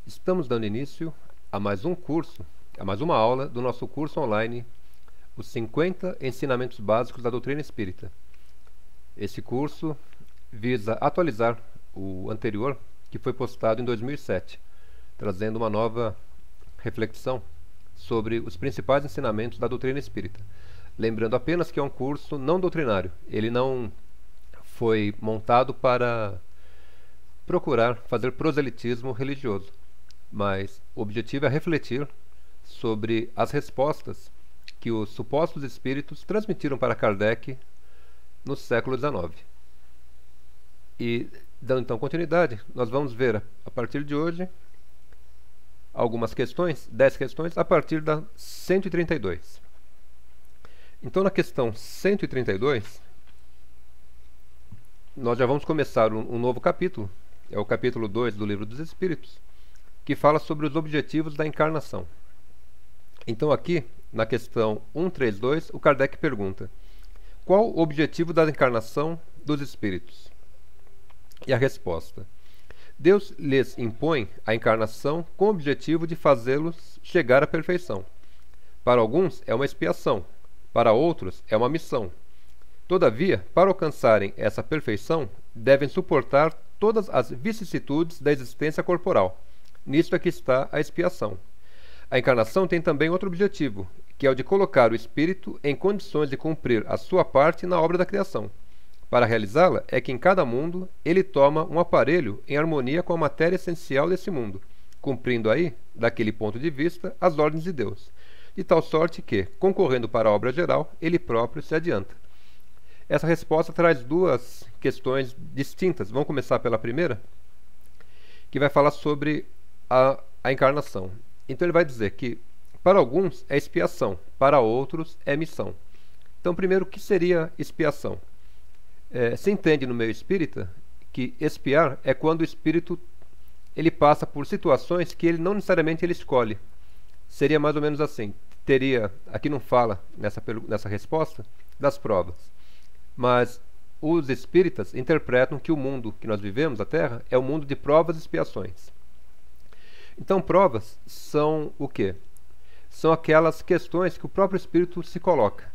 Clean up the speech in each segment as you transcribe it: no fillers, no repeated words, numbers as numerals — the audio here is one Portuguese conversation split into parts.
Estamos dando início a mais um curso, a mais uma aula do nosso curso online, os 50 Ensinamentos Básicos da Doutrina Espírita. Esse curso visa atualizar o anterior, que foi postado em 2007, trazendo uma nova reflexão sobre os principais ensinamentos da doutrina espírita. Lembrando apenas que é um curso não doutrinário, ele não foi montado para procurar fazer proselitismo religioso, mas o objetivo é refletir sobre as respostas que os supostos espíritos transmitiram para Kardec no século XIX. E, dando então continuidade, nós vamos ver a partir de hoje algumas questões, 10 questões, a partir da 132. Então, na questão 132, nós já vamos começar um novo capítulo, é o capítulo 2 do Livro dos Espíritos, que fala sobre os objetivos da encarnação. Então aqui, na questão 132, o Kardec pergunta: qual o objetivo da encarnação dos espíritos? E a resposta: Deus lhes impõe a encarnação com o objetivo de fazê-los chegar à perfeição. Para alguns é uma expiação, para outros é uma missão. Todavia, para alcançarem essa perfeição, devem suportar todas as vicissitudes da existência corporal. Nisto é que está a expiação. A encarnação tem também outro objetivo, que é o de colocar o espírito em condições de cumprir a sua parte na obra da criação. Para realizá-la é que em cada mundo ele toma um aparelho em harmonia com a matéria essencial desse mundo, cumprindo aí, daquele ponto de vista, as ordens de Deus, de tal sorte que, concorrendo para a obra geral, ele próprio se adianta. Essa resposta traz duas questões distintas. Vamos começar pela primeira, que vai falar sobre a encarnação. Então ele vai dizer que para alguns é expiação, para outros é missão. Então, primeiro, o que seria expiação? Se entende no meio espírita que expiar é quando o espírito ele passa por situações que ele não necessariamente ele escolhe. Seria mais ou menos assim. Teria, aqui não fala nessa resposta, das provas. Mas os espíritas interpretam que o mundo que nós vivemos, a Terra, é um mundo de provas e expiações. Então, provas são o quê? São aquelas questões que o próprio espírito se coloca.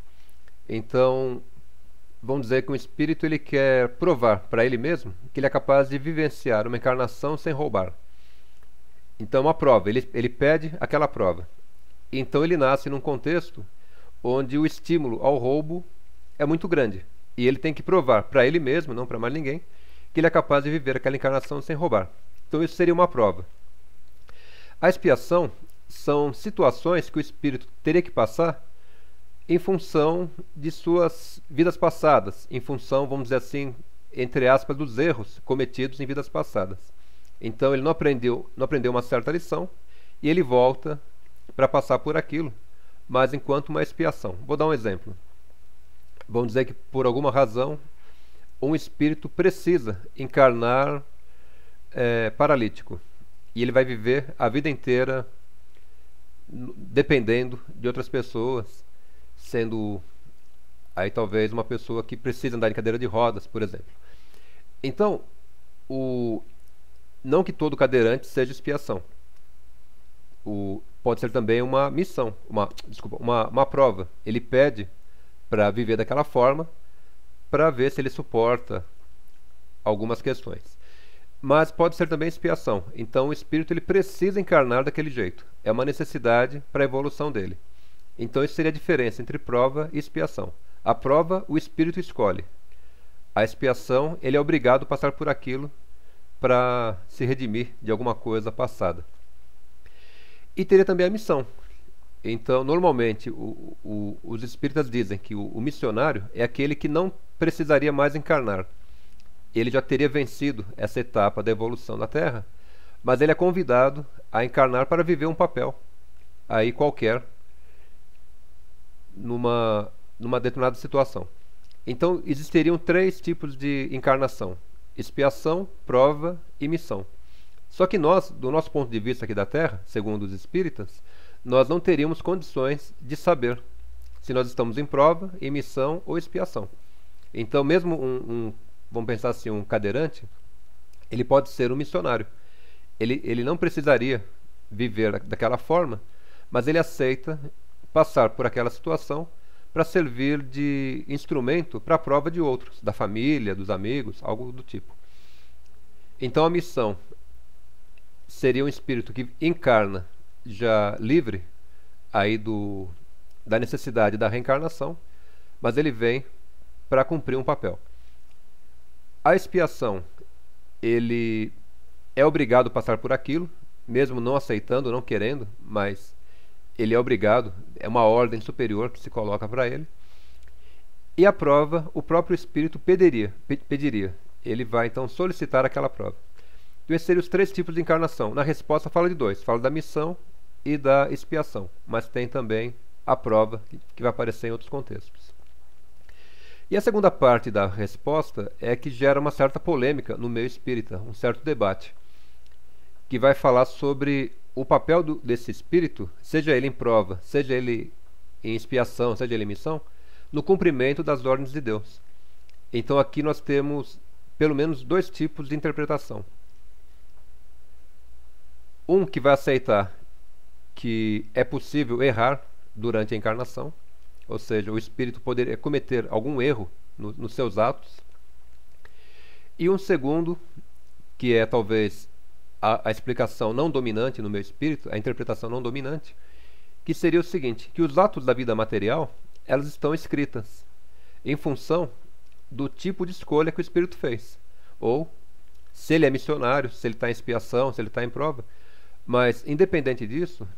Então, vamos dizer que um espírito ele quer provar para ele mesmo que ele é capaz de vivenciar uma encarnação sem roubar. Então, uma prova, ele pede aquela prova. Então, ele nasce num contexto onde o estímulo ao roubo é muito grande. E ele tem que provar para ele mesmo, não para mais ninguém, que ele é capaz de viver aquela encarnação sem roubar. Então, isso seria uma prova. A expiação são situações que o espírito teria que passar em função de suas vidas passadas, em função, vamos dizer assim, entre aspas, dos erros cometidos em vidas passadas. Então ele não aprendeu uma certa lição e ele volta para passar por aquilo, mas enquanto uma expiação. Vou dar um exemplo. Vamos dizer que por alguma razão um espírito precisa encarnar paralítico. E ele vai viver a vida inteira dependendo de outras pessoas, sendo aí talvez uma pessoa que precisa andar em cadeira de rodas, por exemplo. Então, não que todo cadeirante seja expiação. Pode ser também uma missão, uma prova. Ele pede para viver daquela forma, para ver se ele suporta algumas questões. Mas pode ser também expiação. Então o espírito ele precisa encarnar daquele jeito. É uma necessidade para a evolução dele. Então isso seria a diferença entre prova e expiação. A prova o espírito escolhe. A expiação ele é obrigado a passar por aquilo para se redimir de alguma coisa passada. E teria também a missão. Então normalmente os espíritas dizem que o missionário é aquele que não precisaria mais encarnar. Ele já teria vencido essa etapa da evolução da Terra, mas ele é convidado a encarnar para viver um papel aí qualquer numa determinada situação. Então existiriam 3 tipos de encarnação: expiação, prova e missão. Só que nós, do nosso ponto de vista aqui da Terra, segundo os espíritas, nós não teríamos condições de saber se nós estamos em prova, em missão ou expiação. Então mesmo vamos pensar assim, um cadeirante, ele pode ser um missionário. ele não precisaria viver daquela forma, mas ele aceita passar por aquela situação para servir de instrumento para a prova de outros, da família, dos amigos, algo do tipo. Então a missão seria um espírito que encarna já livre aí da necessidade da reencarnação, mas ele vem para cumprir um papel. A expiação, ele é obrigado a passar por aquilo, mesmo não aceitando, não querendo, mas ele é obrigado, é uma ordem superior que se coloca para ele. E a prova, o próprio espírito pediria. Ele vai então solicitar aquela prova. Então esses seriam os 3 tipos de encarnação. Na resposta fala de 2, fala da missão e da expiação, mas tem também a prova que vai aparecer em outros contextos. E a segunda parte da resposta é que gera uma certa polêmica no meio espírita, um certo debate, que vai falar sobre o papel desse espírito, seja ele em prova, seja ele em expiação, seja ele em missão, no cumprimento das ordens de Deus. Então aqui nós temos pelo menos 2 tipos de interpretação. Um que vai aceitar que é possível errar durante a encarnação, ou seja, o espírito poderia cometer algum erro nos seus atos. E um segundo, que é talvez a explicação não dominante no meu espírito, a interpretação não dominante, que seria o seguinte, que os atos da vida material, elas estão escritas em função do tipo de escolha que o espírito fez. Ou, se ele é missionário, se ele está em expiação, se ele está em prova. Mas, independente disso,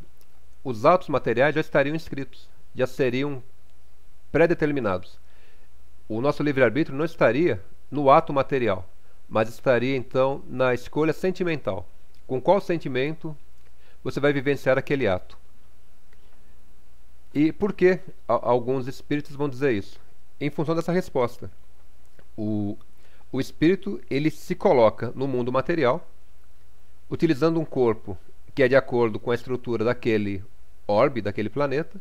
os atos materiais já estariam escritos, já seriam pré-determinados. O nosso livre-arbítrio não estaria no ato material, mas estaria então na escolha sentimental. Com qual sentimento você vai vivenciar aquele ato? E por que alguns espíritos vão dizer isso? Em função dessa resposta. O espírito, ele se coloca no mundo material, utilizando um corpo que é de acordo com a estrutura daquele orbe, daquele planeta,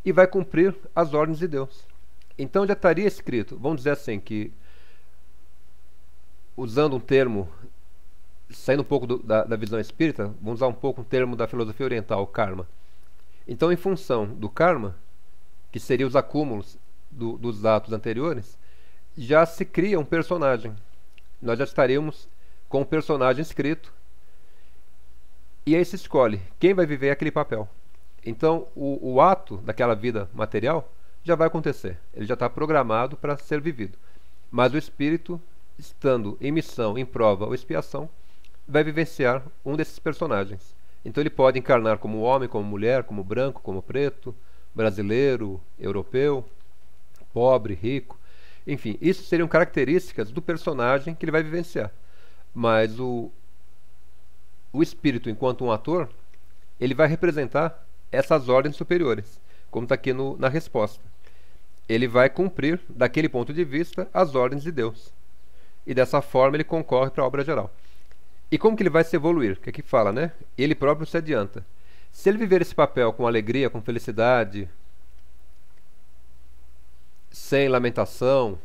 e vai cumprir as ordens de Deus. Então já estaria escrito, vamos dizer assim, que usando um termo, saindo um pouco da visão espírita, vamos usar um pouco um termo da filosofia oriental, o karma. Então, em função do karma, que seria os acúmulos dos atos anteriores, já se cria um personagem. Nós já estaríamos com o personagem escrito, e aí se escolhe quem vai viver aquele papel. Então, o ato daquela vida material já vai acontecer. Ele já está programado para ser vivido. Mas o espírito, estando em missão, em prova ou expiação, vai vivenciar um desses personagens. Então ele pode encarnar como homem, como mulher, como branco, como preto, brasileiro, europeu, pobre, rico. Enfim, isso seriam características do personagem que ele vai vivenciar. Mas o espírito, enquanto um ator, ele vai representar essas ordens superiores, como está aqui na resposta. Ele vai cumprir, daquele ponto de vista, as ordens de Deus. E dessa forma ele concorre para a obra geral. E como que ele vai se evoluir? Que aqui fala, né? Ele próprio se adianta. Se ele viver esse papel com alegria, com felicidade, sem lamentação,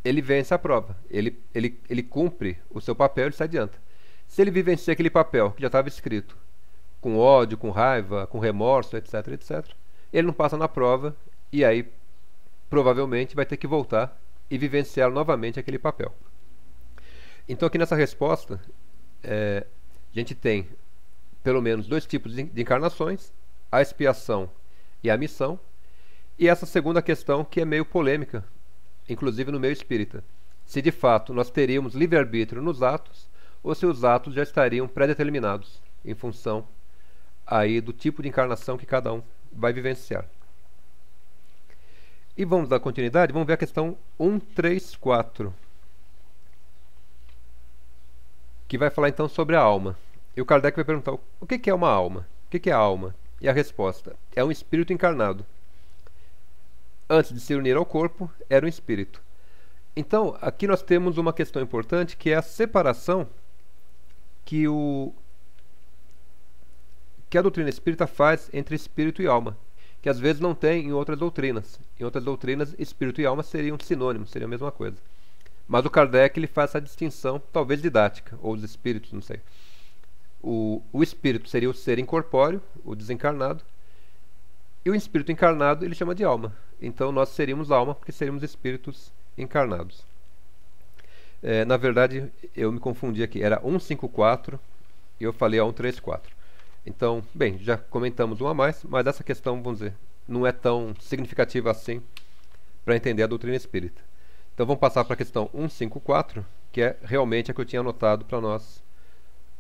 ele vence a prova. Ele cumpre o seu papel e se adianta. Se ele vivenciar aquele papel que já estava escrito, com ódio, com raiva, com remorso, etc, etc, ele não passa na prova e aí provavelmente vai ter que voltar e vivenciar novamente aquele papel. Então aqui nessa resposta a gente tem pelo menos 2 tipos de encarnações, a expiação e a missão, e essa segunda questão que é meio polêmica, inclusive no meio espírita, se de fato nós teríamos livre-arbítrio nos atos ou se os atos já estariam pré-determinados em função aí do tipo de encarnação que cada um vai vivenciar. E vamos dar continuidade, vamos ver a questão 134. Que vai falar então sobre a alma. E o Kardec vai perguntar, o que é uma alma? O que é a alma? E a resposta, é um espírito encarnado. Antes de se unir ao corpo, era um espírito. Então, aqui nós temos uma questão importante, que é a separação que a doutrina espírita faz entre espírito e alma, que às vezes não tem em outras doutrinas. Em outras doutrinas, espírito e alma seriam sinônimos, seriam a mesma coisa. Mas o Kardec ele faz essa distinção, talvez didática, ou os espíritos, não sei. O espírito seria o ser incorpóreo, o desencarnado, e o espírito encarnado ele chama de alma. Então nós seríamos alma porque seríamos espíritos encarnados. Na verdade, eu me confundi aqui. Era 154 e eu falei a 134. Então, bem, já comentamos um a mais, mas essa questão, vamos dizer, não é tão significativa assim para entender a doutrina espírita. Então vamos passar para a questão 154, que é realmente a que eu tinha anotado para nós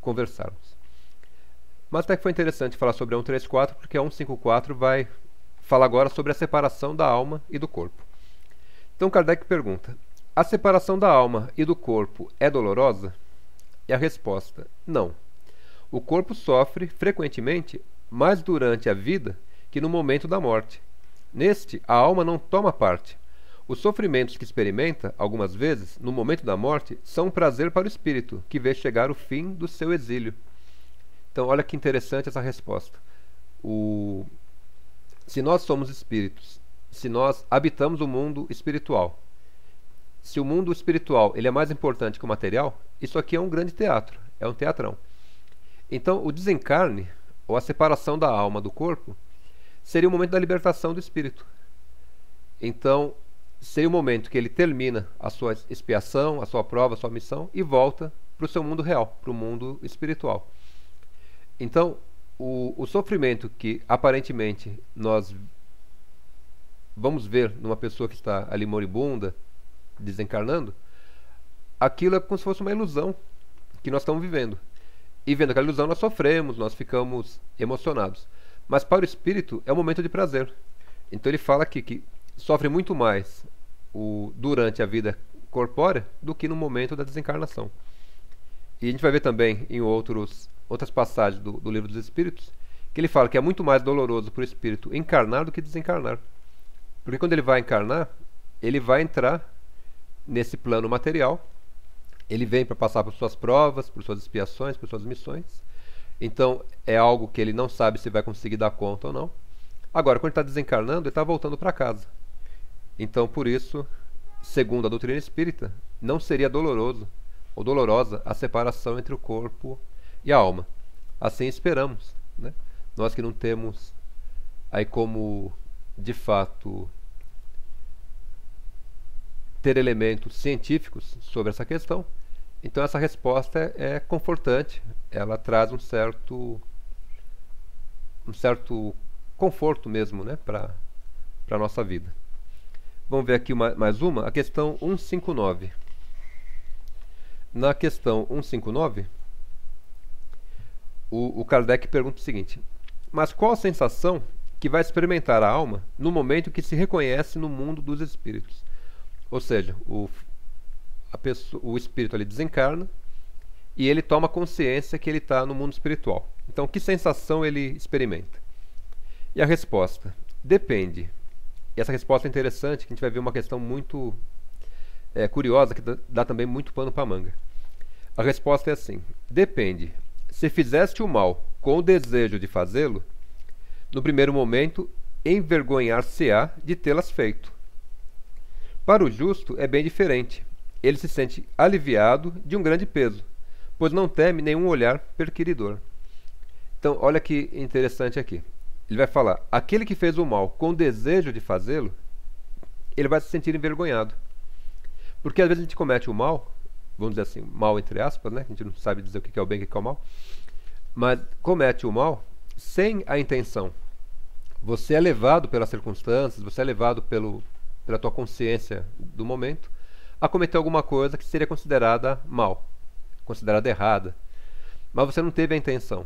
conversarmos. Mas até que foi interessante falar sobre a 134, porque a 154 vai falar agora sobre a separação da alma e do corpo. Então Kardec pergunta: a separação da alma e do corpo é dolorosa? E a resposta: não. O corpo sofre frequentemente mais durante a vida que no momento da morte. Neste, a alma não toma parte. Os sofrimentos que experimenta, algumas vezes, no momento da morte, são um prazer para o espírito, que vê chegar o fim do seu exílio. Então, olha que interessante essa resposta. Se nós somos espíritos, se nós habitamos o mundo espiritual, se o mundo espiritual ele é mais importante que o material, isso aqui é um grande teatro, é um teatrão. Então, o desencarne, ou a separação da alma do corpo, seria o momento da libertação do espírito. Então, seria o momento que ele termina a sua expiação, a sua prova, a sua missão, e volta para o seu mundo real, para o mundo espiritual. Então, o sofrimento que aparentemente nós vamos ver numa pessoa que está ali moribunda, desencarnando, aquilo é como se fosse uma ilusão que nós estamos vivendo. E vendo aquela ilusão nós sofremos, nós ficamos emocionados. Mas para o espírito é um momento de prazer. Então ele fala aqui que sofre muito mais durante a vida corpórea do que no momento da desencarnação. E a gente vai ver também em outras passagens do Livro dos Espíritos que ele fala que é muito mais doloroso para o espírito encarnar do que desencarnar. Porque quando ele vai encarnar, ele vai entrar nesse plano material, ele vem para passar por suas provas, por suas expiações, por suas missões. Então é algo que ele não sabe se vai conseguir dar conta ou não. Agora, quando ele está desencarnando, ele está voltando para casa. Então, por isso, segundo a doutrina espírita, não seria doloroso ou dolorosa a separação entre o corpo e a alma. Assim esperamos, né? Nós que não temos aí como, de fato, ter elementos científicos sobre essa questão. Então essa resposta é confortante, ela traz um certo conforto mesmo, né, para a nossa vida. Vamos ver aqui mais uma, a questão 159. Na questão 159, o Kardec pergunta o seguinte: mas qual a sensação que vai experimentar a alma no momento que se reconhece no mundo dos espíritos? Ou seja, o espírito ali desencarna e ele toma consciência que ele está no mundo espiritual. Então, que sensação ele experimenta? E a resposta: depende. E essa resposta é interessante, que a gente vai ver uma questão muito curiosa, que dá também muito pano para manga. A resposta é assim: depende. Se fizeste o mal com o desejo de fazê-lo, no primeiro momento envergonhar-se-á de tê-las feito. Para o justo é bem diferente. Ele se sente aliviado de um grande peso, pois não teme nenhum olhar perquiridor. Então, olha que interessante aqui. Ele vai falar: aquele que fez o mal com o desejo de fazê-lo, ele vai se sentir envergonhado. Porque às vezes a gente comete o mal, vamos dizer assim, mal entre aspas, né? A gente não sabe dizer o que é o bem e o que é o mal, mas comete o mal sem a intenção. Você é levado pelas circunstâncias, você é levado pela tua consciência do momento a cometer alguma coisa que seria considerada mal, considerada errada, mas você não teve a intenção.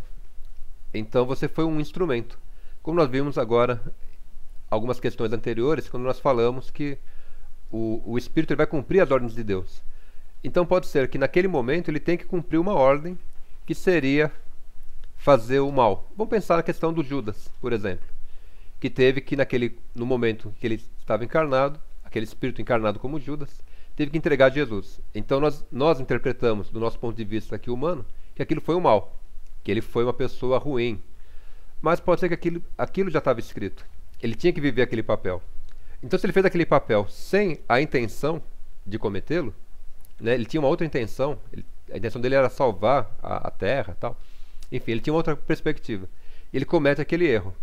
Então você foi um instrumento. Como nós vimos agora algumas questões anteriores, quando nós falamos que o espírito ele vai cumprir as ordens de Deus. Então pode ser que naquele momento ele tenha que cumprir uma ordem que seria fazer o mal. Vamos pensar na questão do Judas, por exemplo, que teve que no momento que ele estava encarnado, aquele espírito encarnado como Judas, teve que entregar Jesus. Então nós interpretamos, do nosso ponto de vista aqui humano, que aquilo foi o mal, que ele foi uma pessoa ruim. Mas pode ser que aquilo já estava escrito. Ele tinha que viver aquele papel. Então se ele fez aquele papel sem a intenção de cometê-lo, né? Ele tinha uma outra intenção, a intenção dele era salvar a Terra, tal. Enfim, ele tinha uma outra perspectiva. Ele comete aquele erro.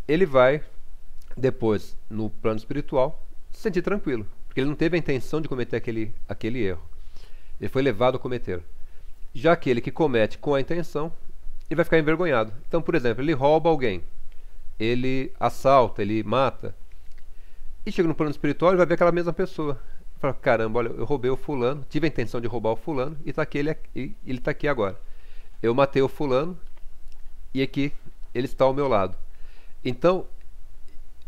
Ele vai depois, no plano espiritual, se sentir tranquilo, porque ele não teve a intenção de cometer aquele erro. Ele foi levado a cometer. Já aquele que comete com a intenção, ele vai ficar envergonhado. Então, por exemplo, ele rouba alguém, ele assalta, ele mata, e chega no plano espiritual e vai ver aquela mesma pessoa. Fala, caramba, olha, eu roubei o fulano, tive a intenção de roubar o fulano, e ele tá aqui agora. Eu matei o fulano, e aqui ele está ao meu lado. Então,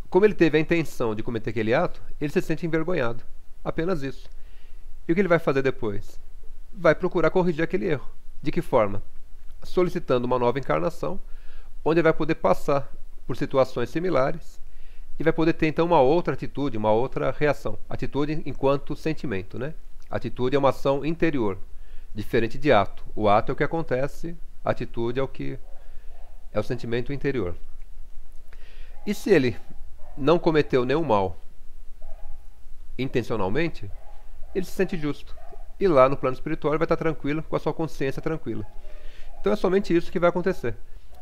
como ele teve a intenção de cometer aquele ato, ele se sente envergonhado. Apenas isso. E o que ele vai fazer depois? Vai procurar corrigir aquele erro. De que forma? Solicitando uma nova encarnação, onde ele vai poder passar por situações similares e vai poder ter então uma outra atitude, uma outra reação. Atitude enquanto sentimento, né? Atitude é uma ação interior, diferente de ato. O ato é o que acontece, a atitude é o sentimento interior. E se ele não cometeu nenhum mal intencionalmente, ele se sente justo. E lá no plano espiritual ele vai estar tranquilo, com a sua consciência tranquila. Então é somente isso que vai acontecer.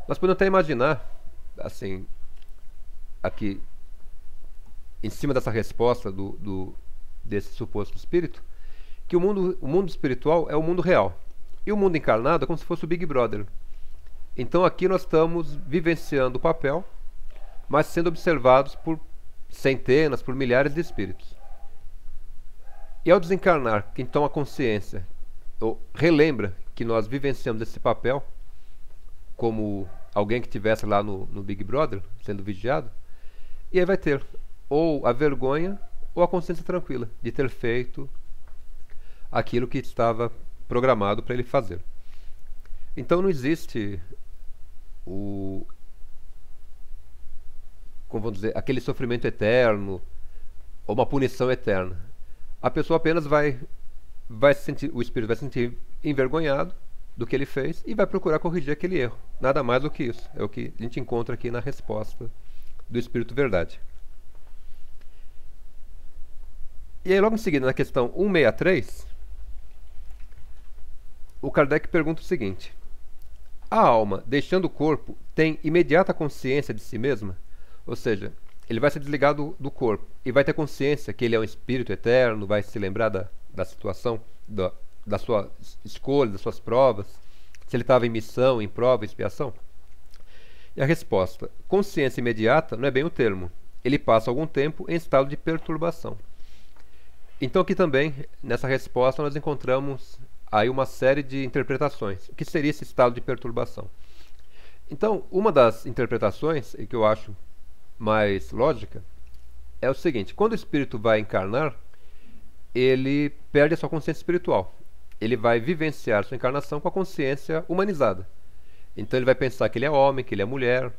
Nós podemos até imaginar, assim, aqui, em cima dessa resposta desse suposto espírito, que o mundo espiritual é o mundo real. E o mundo encarnado é como se fosse o Big Brother. Então aqui nós estamos vivenciando o papel, mas sendo observados por centenas, por milhares de espíritos. E ao desencarnar, quem toma consciência, ou relembra que nós vivenciamos esse papel como alguém que estivesse lá no Big Brother, sendo vigiado, e aí vai ter ou a vergonha ou a consciência tranquila de ter feito aquilo que estava programado para ele fazer. Então não existe como vamos dizer, aquele sofrimento eterno ou uma punição eterna. A pessoa apenas vai se sentir, o espírito vai se sentir envergonhado do que ele fez e vai procurar corrigir aquele erro. Nada mais do que isso. É o que a gente encontra aqui na resposta do Espírito Verdade. E aí logo em seguida, na questão 163, o Kardec pergunta o seguinte: a alma, deixando o corpo, tem imediata consciência de si mesma? Ou seja, ele vai se desligar do corpo e vai ter consciência que ele é um espírito eterno, vai se lembrar da situação, da sua escolha, das suas provas, se ele estava em missão, em prova, em expiação. E a resposta: consciência imediata não é bem o termo. Ele passa algum tempo em estado de perturbação. Então aqui também, nessa resposta, nós encontramos aí uma série de interpretações. O que seria esse estado de perturbação? Então, uma das interpretações, e que eu acho mais lógica, é o seguinte: quando o espírito vai encarnar, ele perde a sua consciência espiritual. Ele vai vivenciar sua encarnação com a consciência humanizada. Então ele vai pensar que ele é homem, que ele é mulher,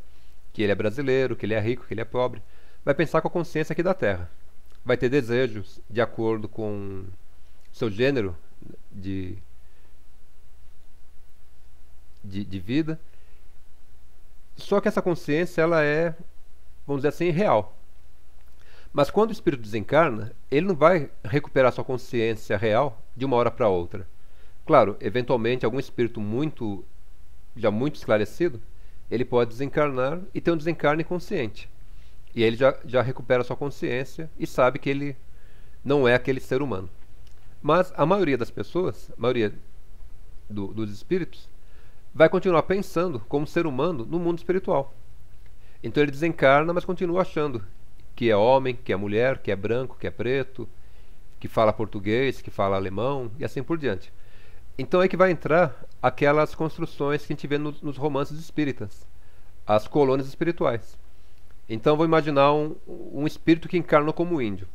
que ele é brasileiro, que ele é rico, que ele é pobre. Vai pensar com a consciência aqui da Terra. Vai ter desejos de acordo com seu gênero de vida. Só que essa consciência, ela é, vamos dizer assim, real. Mas quando o espírito desencarna, ele não vai recuperar sua consciência real de uma hora para outra. Claro, eventualmente algum espírito já muito esclarecido, ele pode desencarnar e ter um desencarne consciente. E aí ele já recupera sua consciência e sabe que ele não é aquele ser humano. Mas a maioria das pessoas, a maioria dos espíritos, vai continuar pensando como ser humano no mundo espiritual. Então ele desencarna, mas continua achando que é homem, que é mulher, que é branco, que é preto, que fala português, que fala alemão e assim por diante. Então é que vai entrar aquelas construções que a gente vê nos romances espíritas, as colônias espirituais. Então vou imaginar um espírito que encarnou como índio.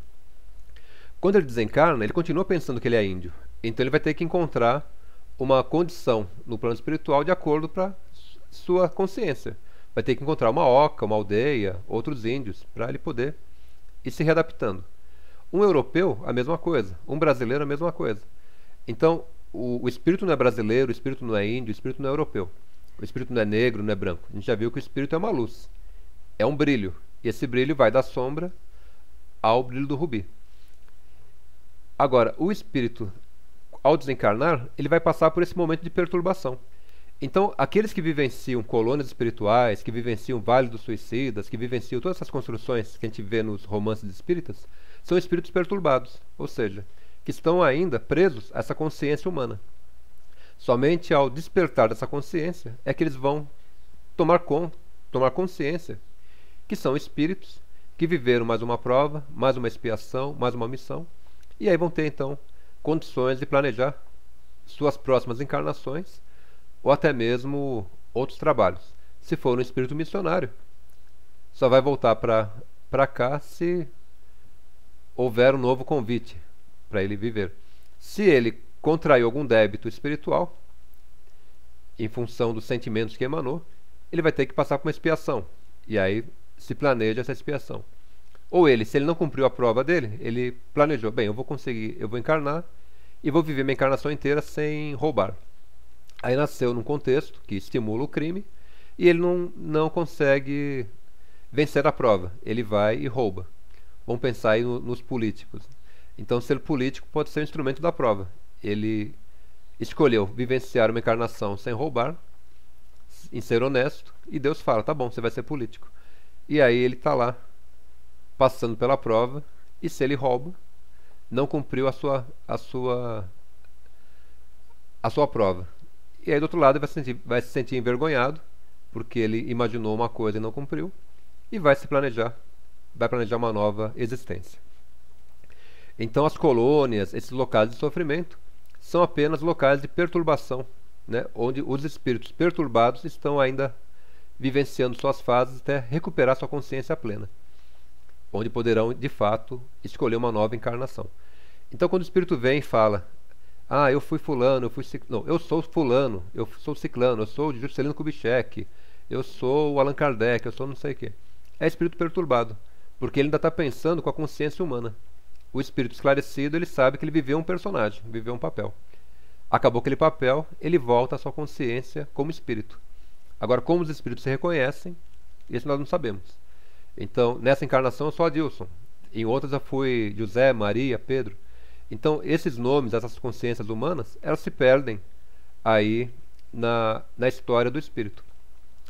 Quando ele desencarna, ele continua pensando que ele é índio. Então ele vai ter que encontrar uma condição no plano espiritual de acordo para sua consciência. Vai ter que encontrar uma oca, uma aldeia, outros índios, para ele poder ir se readaptando. Um europeu, a mesma coisa. Um brasileiro, a mesma coisa. Então, o espírito não é brasileiro, o espírito não é índio, o espírito não é europeu. O espírito não é negro, não é branco. A gente já viu que o espírito é uma luz. É um brilho. E esse brilho vai da sombra ao brilho do rubi. Agora, o espírito, ao desencarnar, ele vai passar por esse momento de perturbação. Então, aqueles que vivenciam colônias espirituais, que vivenciam Vale dos Suicidas, que vivenciam todas essas construções que a gente vê nos romances espíritas, são espíritos perturbados, ou seja, que estão ainda presos a essa consciência humana. Somente ao despertar dessa consciência é que eles vão tomar consciência que são espíritos que viveram mais uma prova, mais uma expiação, mais uma missão, e aí vão ter então condições de planejar suas próximas encarnações ou até mesmo outros trabalhos. Se for um espírito missionário, só vai voltar para cá se houver um novo convite para ele viver. Se ele contraiu algum débito espiritual, em função dos sentimentos que emanou, ele vai ter que passar por uma expiação. E aí se planeja essa expiação. Ou ele, se ele não cumpriu a prova dele, ele planejou, bem, eu vou encarnar e vou viver minha encarnação inteira sem roubar. Aí nasceu num contexto que estimula o crime e ele não consegue vencer a prova. Ele vai e rouba. Vamos pensar aí nos políticos. Então, ser político pode ser um instrumento da prova. Ele escolheu vivenciar uma encarnação sem roubar, em ser honesto, e Deus fala, tá bom, você vai ser político. E aí ele está lá, passando pela prova, e se ele rouba, não cumpriu a sua prova. E aí do outro lado ele vai se sentir envergonhado, porque ele imaginou uma coisa e não cumpriu, e vai planejar uma nova existência. Então as colônias, esses locais de sofrimento, são apenas locais de perturbação, né, onde os espíritos perturbados estão ainda vivenciando suas fases até recuperar sua consciência plena, onde poderão, de fato, escolher uma nova encarnação. Então, quando o espírito vem e fala, eu fui fulano, eu sou fulano, eu sou ciclano, eu sou o Juscelino Kubitschek, eu sou o Allan Kardec, eu sou não sei o quê. É espírito perturbado, porque ele ainda está pensando com a consciência humana. O espírito esclarecido, ele sabe que ele viveu um personagem, viveu um papel. Acabou aquele papel, ele volta à sua consciência como espírito. Agora, como os espíritos se reconhecem, isso nós não sabemos. Então, nessa encarnação eu sou Adilson. Em outras eu fui José, Maria, Pedro. Então, esses nomes, essas consciências humanas, elas se perdem aí na história do espírito.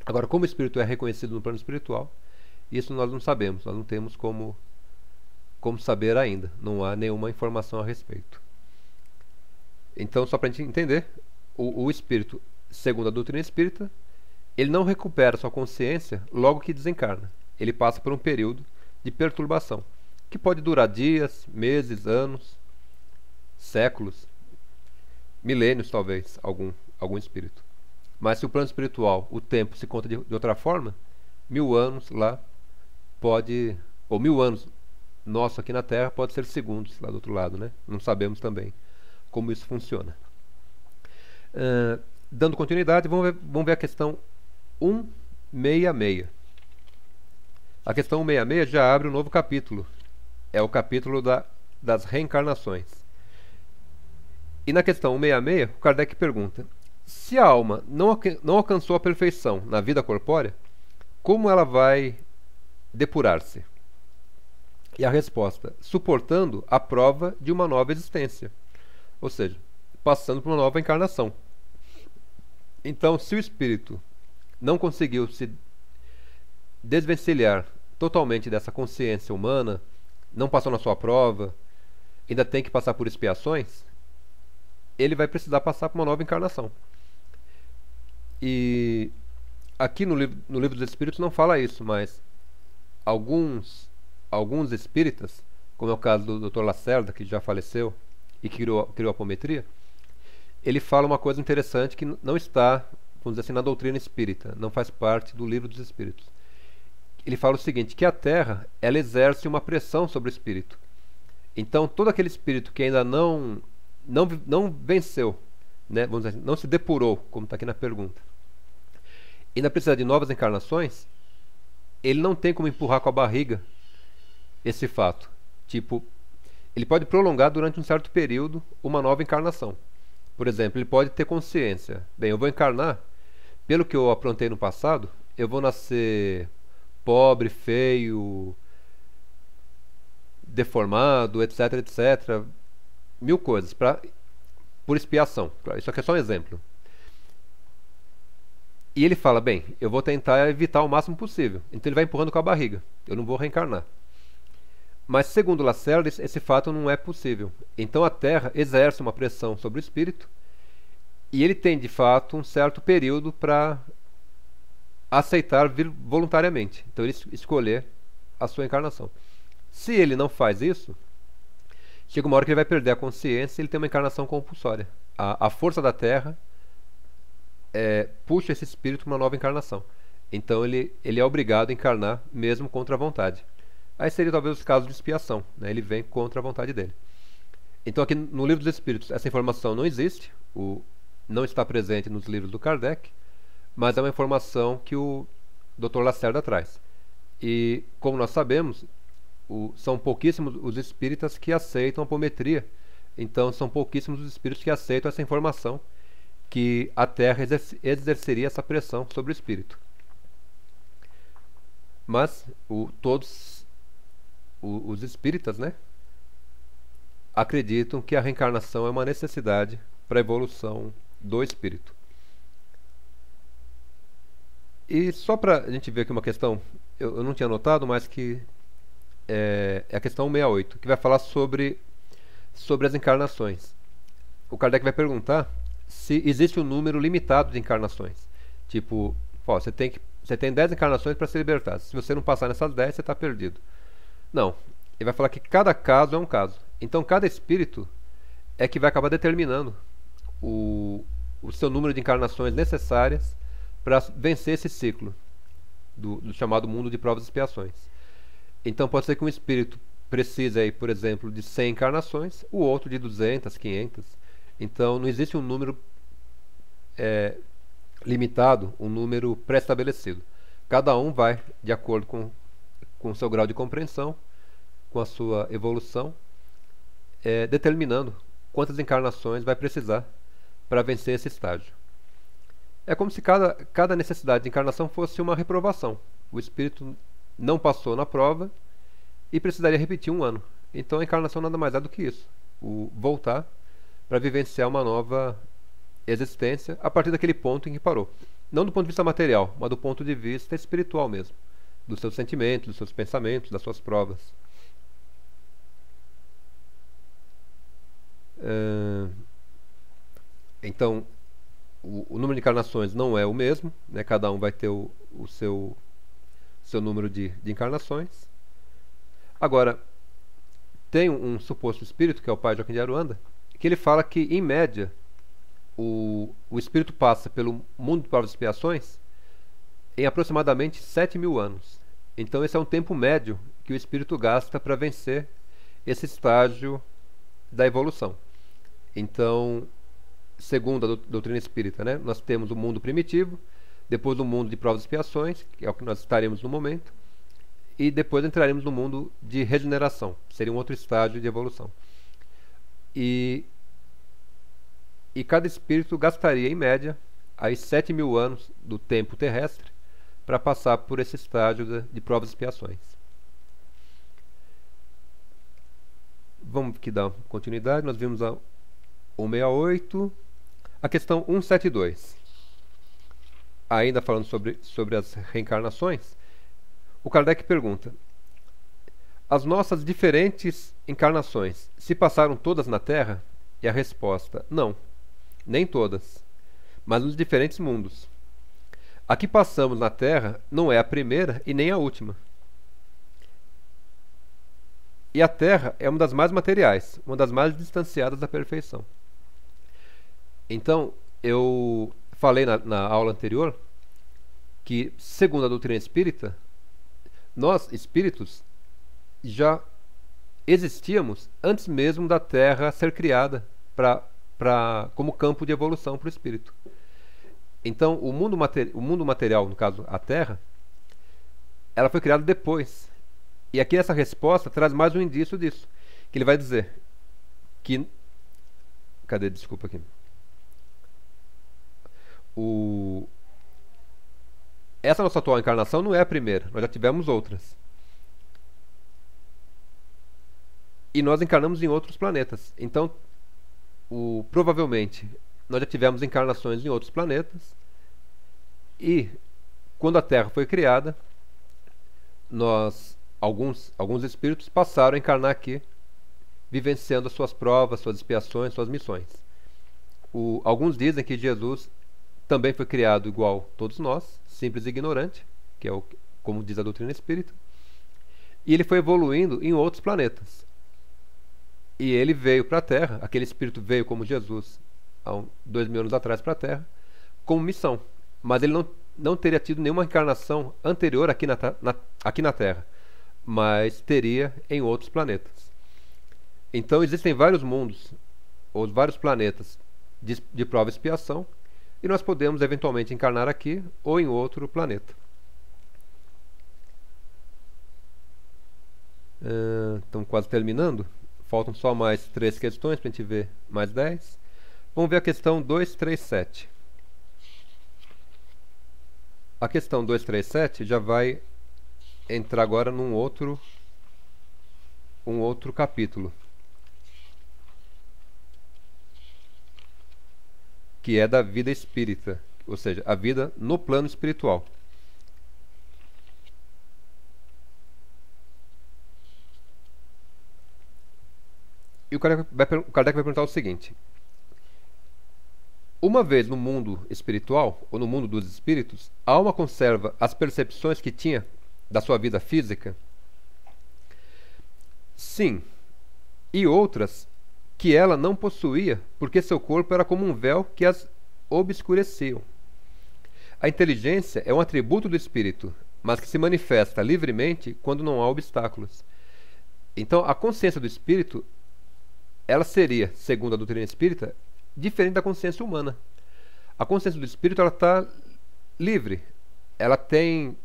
Agora, como o espírito é reconhecido no plano espiritual, isso nós não sabemos, nós não temos como saber ainda. Não há nenhuma informação a respeito. Então, só para a gente entender, o espírito, segundo a doutrina espírita, ele não recupera sua consciência logo que desencarna. Ele passa por um período de perturbação, que pode durar dias, meses, anos, séculos, milênios talvez, algum espírito. Mas se o plano espiritual, o tempo se conta de outra forma, 1000 anos lá pode, ou 1000 anos nosso aqui na Terra pode ser segundos lá do outro lado, né? Não sabemos também como isso funciona. Dando continuidade, vamos ver a questão 166. A questão 166 já abre um novo capítulo. É o capítulo das reencarnações. E na questão 166, o Kardec pergunta: se a alma não alcançou a perfeição na vida corpórea, como ela vai depurar-se? E a resposta: suportando a prova de uma nova existência. Ou seja, passando por uma nova encarnação. Então, se o espírito não conseguiu se desvencilhar totalmente dessa consciência humana, não passou na sua prova, ainda tem que passar por expiações, ele vai precisar passar por uma nova encarnação. E aqui no livro dos Espíritos não fala isso, mas alguns espíritas, como é o caso do Dr. Lacerda, que já faleceu e criou a apometria, ele fala uma coisa interessante que não está, vamos dizer assim, na doutrina espírita, não faz parte do livro dos Espíritos. Ele fala o seguinte, que a Terra, ela exerce uma pressão sobre o espírito. Então, todo aquele espírito que ainda não venceu, né, vamos dizer assim, não se depurou, como está aqui na pergunta, ainda precisa de novas encarnações, ele não tem como empurrar com a barriga esse fato. Tipo, ele pode prolongar durante um certo período uma nova encarnação. Por exemplo, ele pode ter consciência. Bem, eu vou encarnar, pelo que eu aprontei no passado, eu vou nascer pobre, feio, deformado, etc, etc. mil coisas por expiação. Isso aqui é só um exemplo. E ele fala, bem, eu vou tentar evitar o máximo possível. Então ele vai empurrando com a barriga. Eu não vou reencarnar. Mas segundo Lacerda, esse fato não é possível. Então a Terra exerce uma pressão sobre o espírito e ele tem de fato um certo período para aceitar vir voluntariamente. Então ele escolher a sua encarnação. Se ele não faz isso, chega uma hora que ele vai perder a consciência e ele tem uma encarnação compulsória. A força da Terra puxa esse espírito para uma nova encarnação. Então ele é obrigado a encarnar mesmo contra a vontade. Aí seria talvez os casos de expiação, né? Ele vem contra a vontade dele. Então aqui no Livro dos Espíritos essa informação não existe, não está presente nos livros do Kardec, mas é uma informação que o Dr. Lacerda traz. E como nós sabemos, são pouquíssimos os espíritas que aceitam a apometria. Então são pouquíssimos os espíritos que aceitam essa informação que a Terra exerceria essa pressão sobre o espírito. Mas todos os espíritas, né, acreditam que a reencarnação é uma necessidade para a evolução do espírito. E só para a gente ver aqui uma questão, eu não tinha notado, mas que é a questão 168, que vai falar sobre as encarnações. O Kardec vai perguntar se existe um número limitado de encarnações. Tipo, você tem 10 encarnações para se libertar. Se você não passar nessas 10, você está perdido. Não. Ele vai falar que cada caso é um caso. Então, cada espírito é que vai acabar determinando o seu número de encarnações necessárias para vencer esse ciclo do chamado mundo de provas e expiações. Então, pode ser que um espírito precise, aí, por exemplo, de 100 encarnações, o outro de 200, 500. Então, não existe um número limitado, um número pré-estabelecido. Cada um vai de acordo com o seu grau de compreensão, com a sua evolução, determinando quantas encarnações vai precisar para vencer esse estágio. É como se cada necessidade de encarnação fosse uma reprovação. O espírito não passou na prova e precisaria repetir um ano. Então a encarnação nada mais é do que isso. Voltar para vivenciar uma nova existência a partir daquele ponto em que parou. Não do ponto de vista material, mas do ponto de vista espiritual mesmo. Dos seus sentimentos, dos seus pensamentos, das suas provas. Então, o número de encarnações não é o mesmo, né? Cada um vai ter o seu número de encarnações. Agora, tem um suposto espírito, que é o pai Joaquim de Aruanda, que ele fala que, em média, o espírito passa pelo mundo de provas e expiações em aproximadamente 7.000 anos. Então esse é um tempo médio que o espírito gasta para vencer esse estágio da evolução. Então, segundo a doutrina espírita, né, nós temos o mundo primitivo, depois o mundo de provas e expiações, que é o que nós estaremos no momento, e depois entraremos no mundo de regeneração, seria um outro estágio de evolução. E cada espírito gastaria, em média, aí 7.000 anos do tempo terrestre para passar por esse estágio de provas e expiações. Vamos aqui dar continuidade. Nós vimos a 168, a questão 172. Ainda falando sobre as reencarnações, o Kardec pergunta: as nossas diferentes encarnações se passaram todas na Terra? E a resposta: não, nem todas, mas nos diferentes mundos. A que passamos na Terra não é a primeira e nem a última. E a Terra é uma das mais materiais, uma das mais distanciadas da perfeição. Então, eu falei na aula anterior que, segundo a doutrina espírita, nós, espíritos, já existíamos antes mesmo da Terra ser criada como campo de evolução para o espírito. Então, o mundo material, no caso a Terra, ela foi criada depois. E aqui essa resposta traz mais um indício disso, que ele vai dizer que... Cadê? Desculpa aqui. Essa nossa atual encarnação não é a primeira, nós já tivemos outras. E nós encarnamos em outros planetas. Então, provavelmente nós já tivemos encarnações em outros planetas, e quando a Terra foi criada, alguns espíritos passaram a encarnar aqui, vivenciando as suas provas, suas expiações, suas missões. Alguns dizem que Jesus também foi criado igual todos nós, simples e ignorante, que é como diz a doutrina espírita, e ele foi evoluindo em outros planetas. E ele veio para a Terra, aquele espírito veio como Jesus, há 2000 anos atrás para a Terra, como missão. Mas ele não teria tido nenhuma encarnação anterior aqui na Terra, mas teria em outros planetas. Então existem vários mundos, ou vários planetas de prova e expiação, e nós podemos eventualmente encarnar aqui ou em outro planeta. Estamos quase terminando. Faltam só mais 3 questões para a gente ver mais 10. Vamos ver a questão 237. A questão 237 já vai entrar agora num outro capítulo, que é da vida espírita, ou seja, a vida no plano espiritual. E o Kardec vai perguntar o seguinte: uma vez no mundo espiritual, ou no mundo dos espíritos, a alma conserva as percepções que tinha da sua vida física? Sim, e outras que ela não possuía, porque seu corpo era como um véu que as obscureceu. A inteligência é um atributo do espírito, mas que se manifesta livremente quando não há obstáculos. Então, a consciência do espírito, ela seria, segundo a doutrina espírita, diferente da consciência humana. A consciência do espírito, ela está livre. Ela tem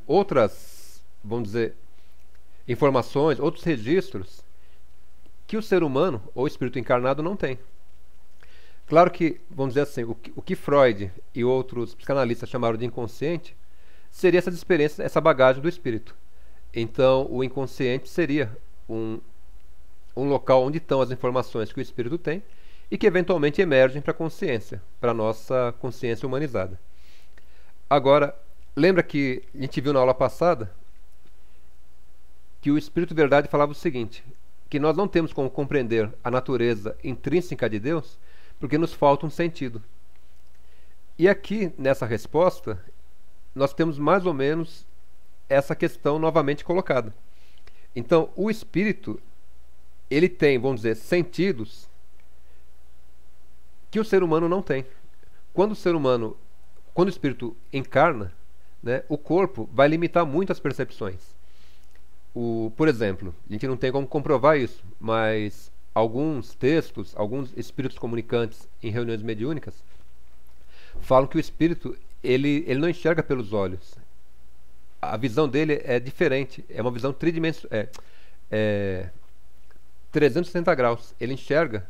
outras, vamos dizer, informações, outros registros que o ser humano ou o espírito encarnado não tem. Claro que, vamos dizer assim, o que Freud e outros psicanalistas chamaram de inconsciente seria essas experiências, essa bagagem do espírito. Então, o inconsciente seria um local onde estão as informações que o espírito tem e que eventualmente emergem para a consciência, para a nossa consciência humanizada. Agora, lembra que a gente viu na aula passada que o Espírito Verdade falava o seguinte, que nós não temos como compreender a natureza intrínseca de Deus porque nos falta um sentido. E aqui, nessa resposta, nós temos mais ou menos essa questão novamente colocada. Então, o Espírito, ele tem, vamos dizer, sentidos que o ser humano não tem. Quando o espírito encarna, né, o corpo vai limitar muito as percepções. Por exemplo, a gente não tem como comprovar isso, mas alguns textos, alguns espíritos comunicantes em reuniões mediúnicas falam que o espírito ele não enxerga pelos olhos. A visão dele é diferente, é uma visão tridimensional, 360 graus. Ele enxerga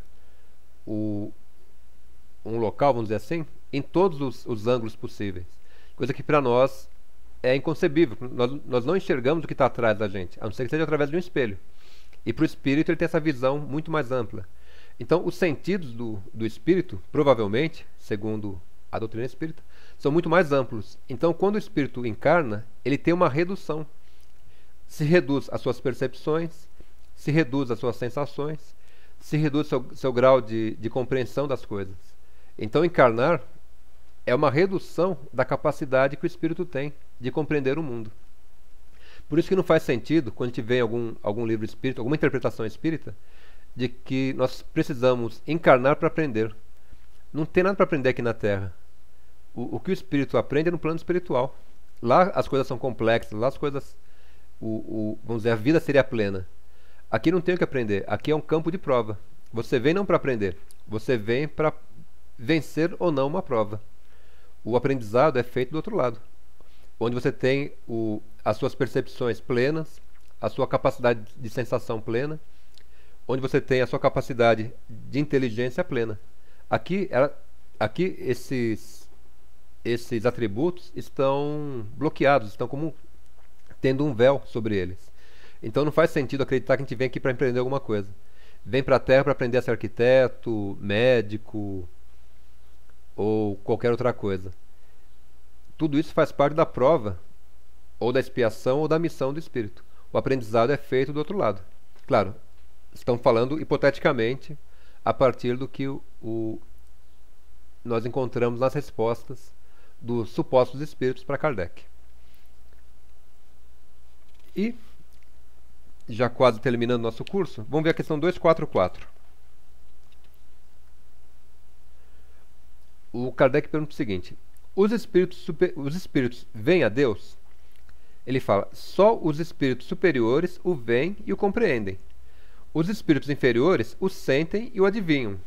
um local, vamos dizer assim, em todos os ângulos possíveis. Coisa que para nós é inconcebível. Nós não enxergamos o que está atrás da gente, a não ser que seja através de um espelho. E para o espírito ele tem essa visão muito mais ampla. Então os sentidos do espírito, provavelmente, segundo a doutrina espírita, são muito mais amplos. Então quando o espírito encarna, ele tem uma redução. Se reduz as suas percepções, se reduz as suas sensações, se reduz seu grau de compreensão das coisas. Então encarnar é uma redução da capacidade que o espírito tem de compreender o mundo. Por isso que não faz sentido, quando a gente vê algum livro espírita, alguma interpretação espírita, de que nós precisamos encarnar para aprender. Não tem nada para aprender aqui na Terra. O que o espírito aprende é no plano espiritual. Lá as coisas são complexas, lá as coisas, vamos dizer, a vida seria plena. Aqui não tem o que aprender, aqui é um campo de prova. Você vem não para aprender, você vem para vencer ou não uma prova. O aprendizado é feito do outro lado, onde você tem as suas percepções plenas, a sua capacidade de sensação plena, onde você tem a sua capacidade de inteligência plena. Aqui esses atributos estão bloqueados, estão como tendo um véu sobre eles. Então não faz sentido acreditar que a gente vem aqui para empreender alguma coisa. vem para a Terra para aprender a ser arquiteto, médico ou qualquer outra coisa. Tudo isso faz parte da prova, ou da expiação, ou da missão do espírito. O aprendizado é feito do outro lado. Claro, estão falando hipoteticamente a partir do que nós encontramos nas respostas dos supostos espíritos para Kardec. E, já quase terminando nosso curso, vamos ver a questão 244. O Kardec pergunta o seguinte: os espíritos veem a Deus? Ele fala: só os espíritos superiores o veem e o compreendem. Os espíritos inferiores o sentem e o adivinham.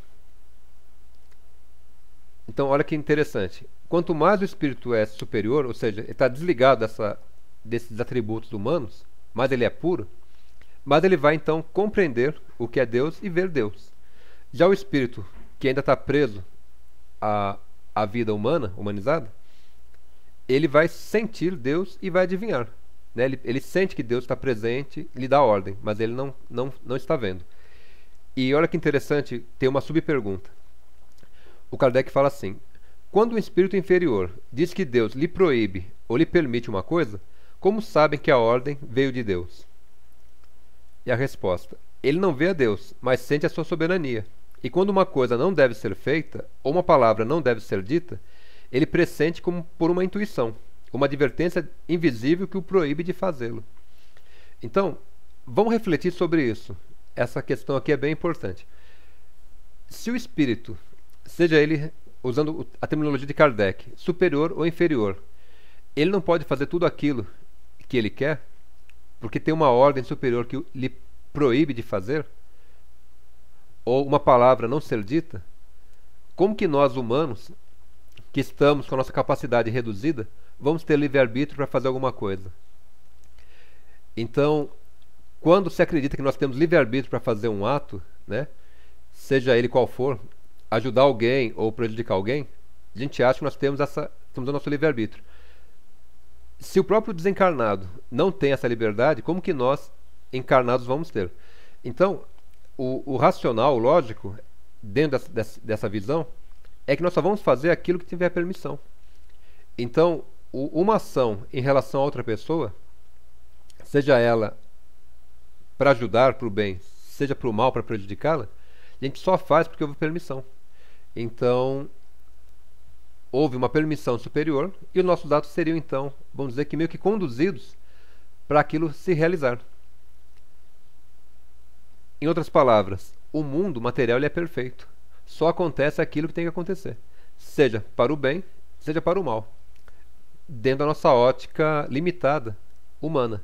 Então, olha que interessante. Quanto mais o espírito é superior, ou seja, ele está desligado desses atributos humanos, mais ele é puro, mais ele vai então compreender o que é Deus e ver Deus. Já o espírito que ainda está preso à vida humana, humanizada, ele vai sentir Deus e vai adivinhar. Né? Ele sente que Deus está presente, lhe dá ordem, mas ele não está vendo. E olha que interessante, tem uma subpergunta. O Kardec fala assim: quando um espírito inferior diz que Deus lhe proíbe ou lhe permite uma coisa, como sabem que a ordem veio de Deus? E a resposta: ele não vê a Deus, mas sente a sua soberania. E quando uma coisa não deve ser feita, ou uma palavra não deve ser dita, ele pressente como por uma intuição, uma advertência invisível que o proíbe de fazê-lo. Então, vamos refletir sobre isso. Essa questão aqui é bem importante. Se o espírito, seja ele, usando a terminologia de Kardec, superior ou inferior, ele não pode fazer tudo aquilo que ele quer, porque tem uma ordem superior que lhe proíbe de fazer, ou uma palavra não ser dita, como que nós humanos, que estamos com a nossa capacidade reduzida, vamos ter livre-arbítrio para fazer alguma coisa? Então, quando se acredita que nós temos livre-arbítrio para fazer um ato, né, seja ele qual for, ajudar alguém ou prejudicar alguém, a gente acha que nós temos o nosso livre-arbítrio. Se o próprio desencarnado não tem essa liberdade, como que nós, encarnados, vamos ter? Então, o racional, o lógico, dentro dessa visão, é que nós só vamos fazer aquilo que tiver permissão. Então, uma ação em relação a outra pessoa, seja ela para ajudar, para o bem, seja para o mal, para prejudicá-la, a gente só faz porque houve permissão. Então, houve uma permissão superior e os nossos atos seriam, então, vamos dizer que meio que conduzidos para aquilo se realizar. Em outras palavras, o mundo material ele é perfeito. Só acontece aquilo que tem que acontecer, seja para o bem, seja para o mal, dentro da nossa ótica limitada, humana.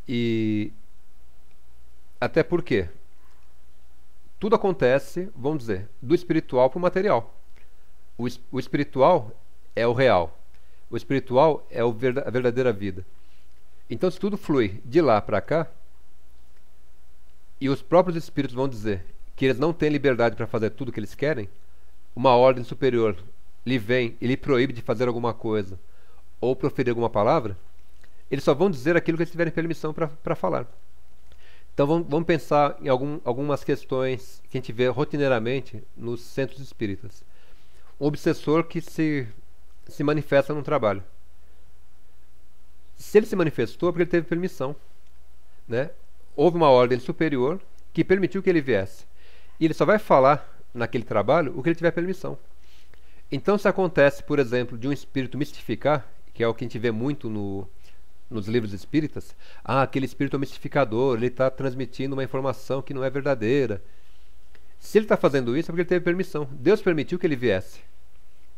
E até porque tudo acontece, vamos dizer, do espiritual para o material. O espiritual é o real. O espiritual é a verdadeira vida. Então, se tudo flui de lá para cá, e os próprios espíritos vão dizer que eles não têm liberdade para fazer tudo o que eles querem, uma ordem superior lhe vem e lhe proíbe de fazer alguma coisa ou proferir alguma palavra, eles só vão dizer aquilo que eles tiverem permissão para falar. Então vamos pensar em algumas questões que a gente vê rotineiramente nos centros espíritas. Um obsessor que se manifesta num trabalho. Se ele se manifestou é porque ele teve permissão, né? Houve uma ordem superior que permitiu que ele viesse. E ele só vai falar naquele trabalho o que ele tiver permissão. Então, se acontece, por exemplo, de um espírito mistificar, que é o que a gente vê muito nos livros espíritas, aquele espírito é um mistificador, ele está transmitindo uma informação que não é verdadeira. Se ele está fazendo isso é porque ele teve permissão. Deus permitiu que ele viesse,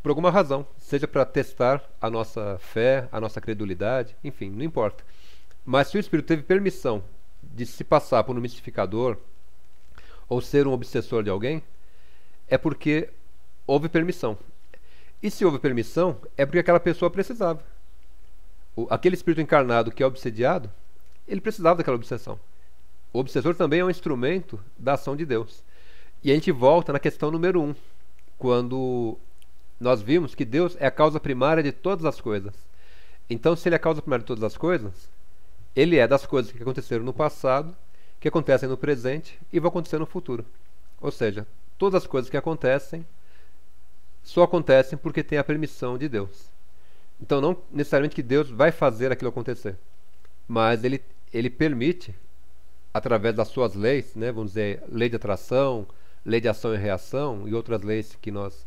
por alguma razão, seja para testar a nossa fé, a nossa credulidade, enfim, não importa. Mas se o espírito teve permissão de se passar por um mistificador ou ser um obsessor de alguém, é porque houve permissão. E se houve permissão, é porque aquela pessoa precisava. Aquele espírito encarnado que é obsediado, ele precisava daquela obsessão. O obsessor também é um instrumento da ação de Deus. E a gente volta na questão número 1, quando nós vimos que Deus é a causa primária de todas as coisas. Então, se ele é a causa primária de todas as coisas, ele é das coisas que aconteceram no passado, que acontecem no presente e vão acontecer no futuro. Ou seja, todas as coisas que acontecem só acontecem porque tem a permissão de Deus. Então não necessariamente que Deus vai fazer aquilo acontecer, mas ele permite, através das suas leis, né, vamos dizer, lei de atração, lei de ação e reação e outras leis que nós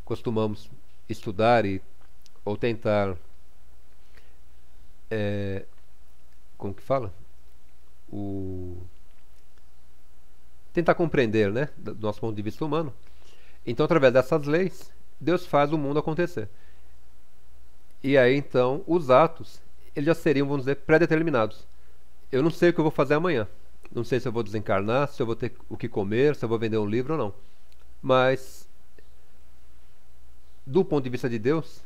costumamos estudar ou tentar, como que fala? Tentar compreender, né, do nosso ponto de vista humano. Então, através dessas leis, Deus faz o mundo acontecer. E aí, então, os atos, eles já seriam, vamos dizer, pré-determinados. Eu não sei o que eu vou fazer amanhã. Não sei se eu vou desencarnar, se eu vou ter o que comer, se eu vou vender um livro ou não. Mas, do ponto de vista de Deus,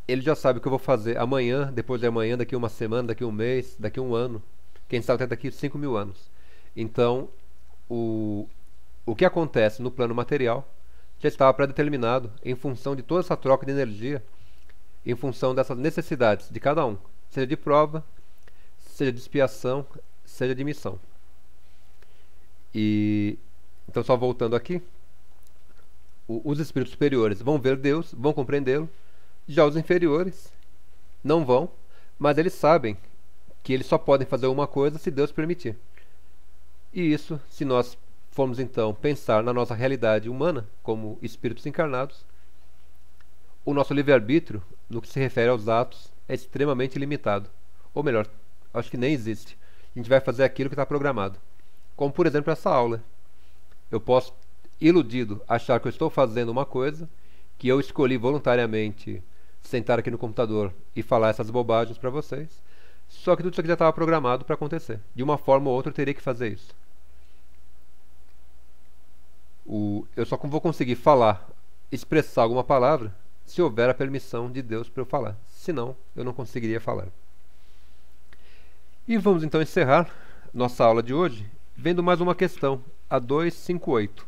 Ele já sabe o que eu vou fazer amanhã, depois de amanhã, daqui uma semana, daqui um mês, daqui um ano. Quem sabe até daqui 5.000 anos. Então, o que acontece no plano material já estava pré-determinado em função de toda essa troca de energia, em função dessas necessidades de cada um, seja de prova, seja de expiação, seja de missão. E então, só voltando aqui, os espíritos superiores vão ver Deus, vão compreendê-lo, já os inferiores não vão, mas eles sabem que eles só podem fazer uma coisa se Deus permitir. E isso, se nós formos então pensar na nossa realidade humana como espíritos encarnados, o nosso livre-arbítrio, no que se refere aos atos, é extremamente limitado. Ou melhor, acho que nem existe. A gente vai fazer aquilo que está programado. Como, por exemplo, essa aula. Eu posso, iludido, achar que eu estou fazendo uma coisa, que eu escolhi voluntariamente sentar aqui no computador e falar essas bobagens para vocês, só que tudo isso aqui já estava programado para acontecer. De uma forma ou outra eu teria que fazer isso. Eu só vou conseguir falar, expressar alguma palavra, se houver a permissão de Deus para eu falar. Senão, eu não conseguiria falar. E vamos então encerrar nossa aula de hoje vendo mais uma questão, a 258.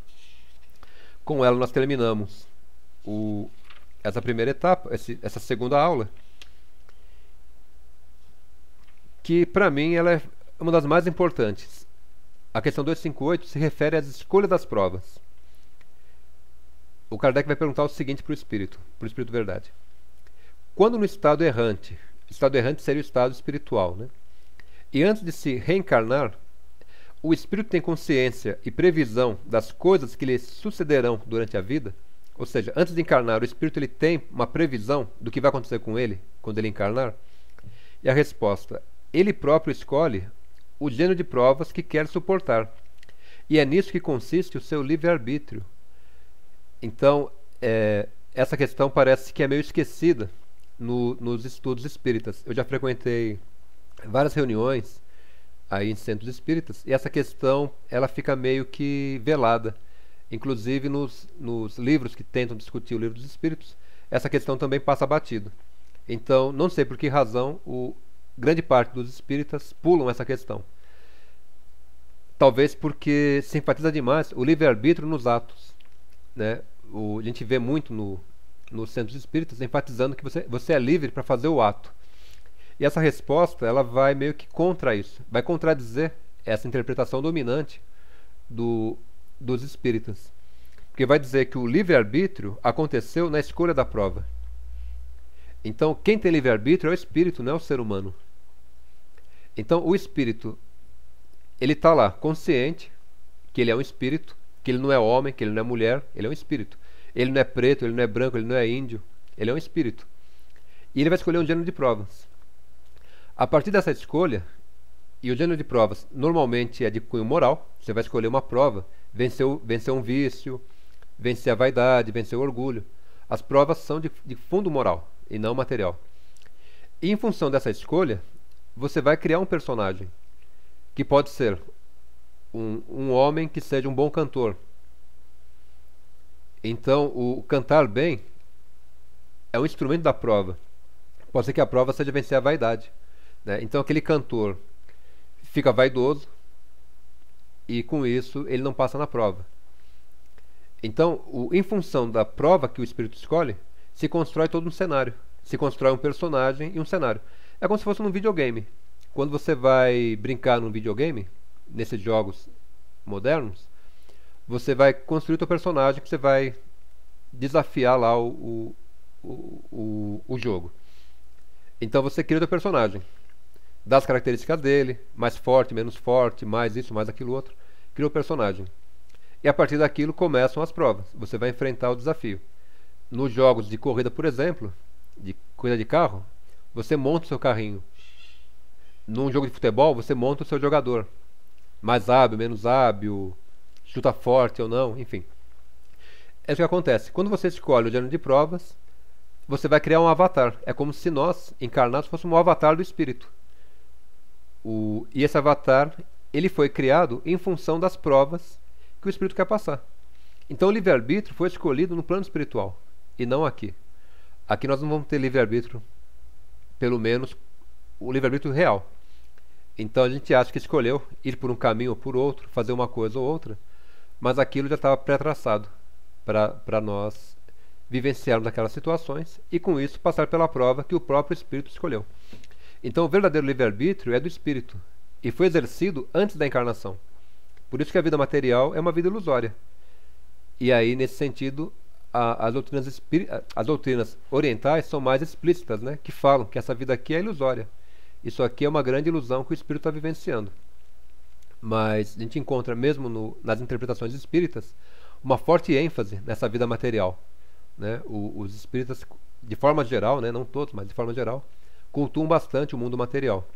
Com ela nós terminamos essa primeira etapa, essa segunda aula, que para mim ela é uma das mais importantes. A questão 258 se refere às escolhas das provas. O Kardec vai perguntar o seguinte para o Espírito verdade. Quando no estado errante seria o estado espiritual, né? E antes de se reencarnar, o Espírito tem consciência e previsão das coisas que lhe sucederão durante a vida? Ou seja, antes de encarnar, o Espírito ele tem uma previsão do que vai acontecer com ele quando ele encarnar? E a resposta, ele próprio escolhe o gênero de provas que quer suportar. E é nisso que consiste o seu livre-arbítrio. Então, essa questão parece que é meio esquecida nos estudos espíritas. Eu já frequentei várias reuniões aí em centros espíritas, e essa questão ela fica meio que velada. Inclusive nos livros que tentam discutir o livro dos espíritos, essa questão também passa batido. Então, não sei por que razão grande parte dos espíritas pulam essa questão. Talvez porque se enfatiza demais o livre-arbítrio nos atos, né? A gente vê muito nos centros espíritas enfatizando que você é livre para fazer o ato. E essa resposta ela vai meio que contra isso, vai contradizer essa interpretação dominante dos espíritas, porque vai dizer que o livre-arbítrio aconteceu na escolha da prova. Então, quem tem livre-arbítrio é o espírito, não é o ser humano. Então, o espírito, ele está lá, consciente que ele é um espírito, que ele não é homem, que ele não é mulher, ele é um espírito. Ele não é preto, ele não é branco, ele não é índio, ele é um espírito. E ele vai escolher um gênero de provas. A partir dessa escolha, e o gênero de provas normalmente é de cunho moral, você vai escolher uma prova, vencer um vício, vencer a vaidade, vencer o orgulho. As provas são de fundo moral e não material. E em função dessa escolha, você vai criar um personagem, que pode ser um homem que seja um bom cantor. Então, o cantar bem é um instrumento da prova. Pode ser que a prova seja vencer a vaidade, né? Então, aquele cantor fica vaidoso e, com isso, ele não passa na prova. Então, em função da prova que o espírito escolhe, se constrói todo um cenário. Se constrói um personagem e um cenário. É como se fosse num videogame. Quando você vai brincar num videogame, nesses jogos modernos, você vai construir o teu personagem, que você vai desafiar lá o jogo. Então você cria o teu personagem, dá as características dele, mais forte, menos forte, mais isso, mais aquilo outro, cria o personagem. E a partir daquilo começam as provas, você vai enfrentar o desafio. Nos jogos de corrida, por exemplo, de corrida de carro, você monta o seu carrinho. Num jogo de futebol, você monta o seu jogador, mais hábil, menos hábil, chuta forte ou não, enfim. É isso que acontece. Quando você escolhe o gênero de provas, você vai criar um avatar. É como se nós, encarnados, fôssemos um avatar do espírito. E esse avatar, ele foi criado em função das provas que o espírito quer passar. Então o livre-arbítrio foi escolhido no plano espiritual, e não aqui. Aqui nós não vamos ter livre-arbítrio, pelo menos o livre-arbítrio real. Então a gente acha que escolheu ir por um caminho ou por outro, fazer uma coisa ou outra, mas aquilo já estava pré-traçado para nós vivenciarmos aquelas situações e com isso passar pela prova que o próprio espírito escolheu. Então o verdadeiro livre-arbítrio é do espírito e foi exercido antes da encarnação. Por isso que a vida material é uma vida ilusória. E aí, nesse sentido, as doutrinas orientais são mais explícitas, né? Que falam que essa vida aqui é ilusória. Isso aqui é uma grande ilusão que o espírito está vivenciando. Mas a gente encontra, mesmo nas interpretações espíritas, uma forte ênfase nessa vida material, né? Os espíritas, de forma geral, né? Não todos, mas de forma geral, cultuam bastante o mundo material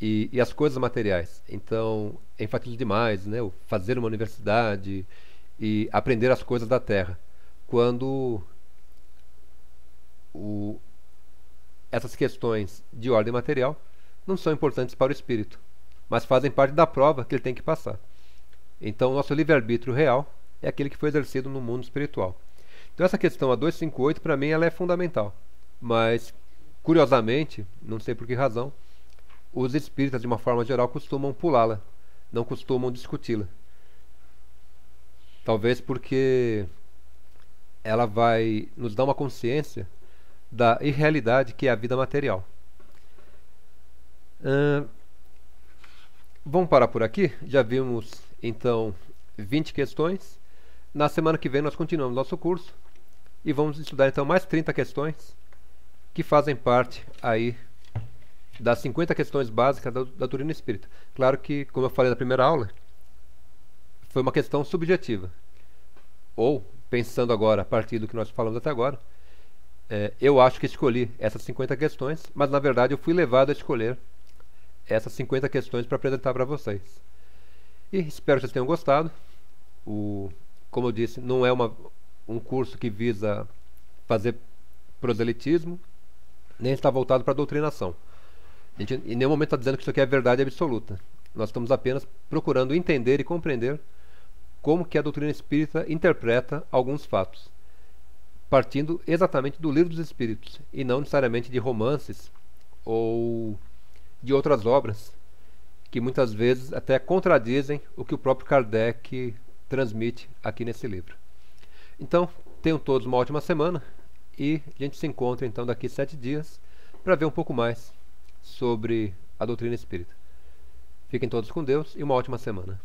e as coisas materiais. Então, enfatizam demais, né? O fazer uma universidade e aprender as coisas da terra, quando essas questões de ordem material não são importantes para o espírito, mas fazem parte da prova que ele tem que passar. Então, o nosso livre-arbítrio real é aquele que foi exercido no mundo espiritual. Então, essa questão a 258, para mim, ela é fundamental. Mas, curiosamente, não sei por que razão, os espíritas, de uma forma geral, costumam pulá-la, não costumam discuti-la. Talvez porque ela vai nos dar uma consciência da irrealidade que é a vida material. Vamos parar por aqui. Já vimos, então, 20 questões. Na semana que vem nós continuamos nosso curso e vamos estudar, então, mais 30 questões que fazem parte aí das 50 questões básicas da doutrina espírita. Claro que, como eu falei na primeira aula, foi uma questão subjetiva. Ou, pensando agora, a partir do que nós falamos até agora, eu acho que escolhi essas 50 questões, mas na verdade eu fui levado a escolher essas 50 questões para apresentar para vocês. E espero que vocês tenham gostado. Como eu disse, não é um curso que visa fazer proselitismo, nem está voltado para a doutrinação. A gente em nenhum momento está dizendo que isso aqui é verdade absoluta. Nós estamos apenas procurando entender e compreender como que a doutrina espírita interpreta alguns fatos, partindo exatamente do Livro dos Espíritos, e não necessariamente de romances ou de outras obras, que muitas vezes até contradizem o que o próprio Kardec transmite aqui nesse livro. Então, tenham todos uma ótima semana, e a gente se encontra então daqui 7 dias para ver um pouco mais sobre a doutrina espírita. Fiquem todos com Deus e uma ótima semana.